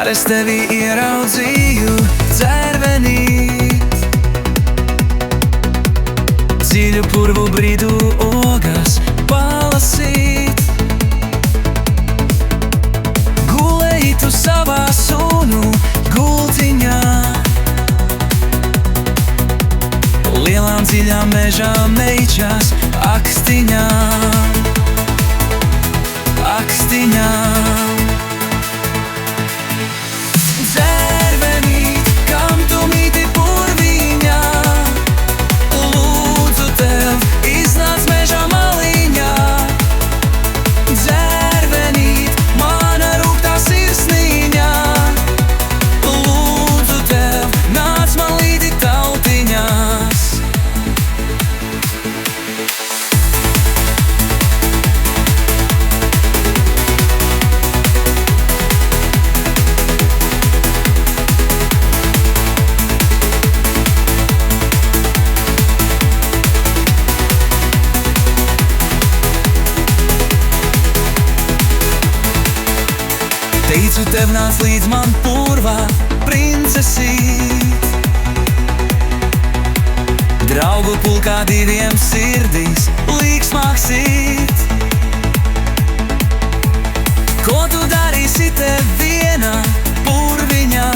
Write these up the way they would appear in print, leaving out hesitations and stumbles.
Es tevi ieraudzīju dzērvenī, dziļu purvu brīdu ogas palasīt. Gulēji tu savā sunu gultiņā, lielām dziļām mežām meičās akstiņām, akstiņām. Dzērvenīt, kam tu mīti purviņā, lūdzu tev, iznāc meža maliņā. Dzērvenīt, mana rūgtā sirsniņā, lūdzu tev, nāc man līdzi tautiņās. Teicu tev, nāc līdz man purvā, princesīt. Draugu pulkā diviem sirdīs līksmāk sit. Ko tu darīsi te viena purviņā?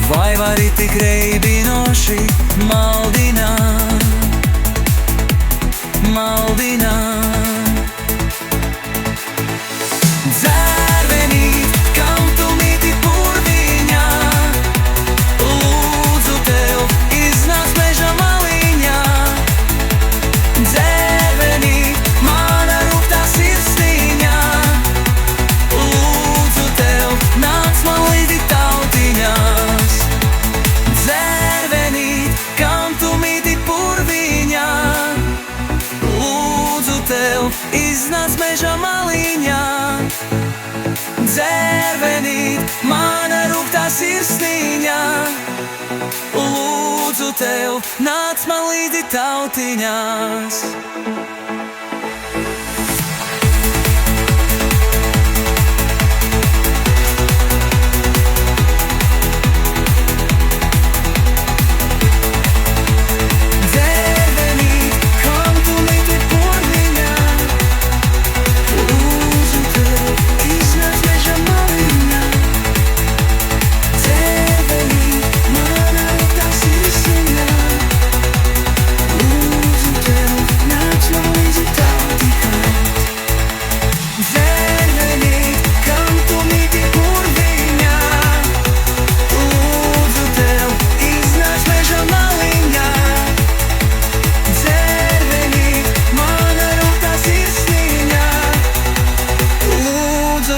Vai vari tik reibinoši maldināt, maldināt? Dzērvenīt, kam tu mīti purviņā, lūdzu tev, iznāc meža maliņā. Dzērvenīt, mana rūgtā sirsniņā, lūdzu tev, nāc man līdzi tautiņās. Dzērvenīt, kam tu mīti purviņā, lūdzu tev, iznāc meža maliņā. Dzērvenīt, mana rūgtā sirsniņā, lūdzu tev, nāc man līdzi tautiņās.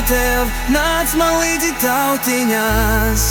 Tev, nāc man līdzi tautiņās.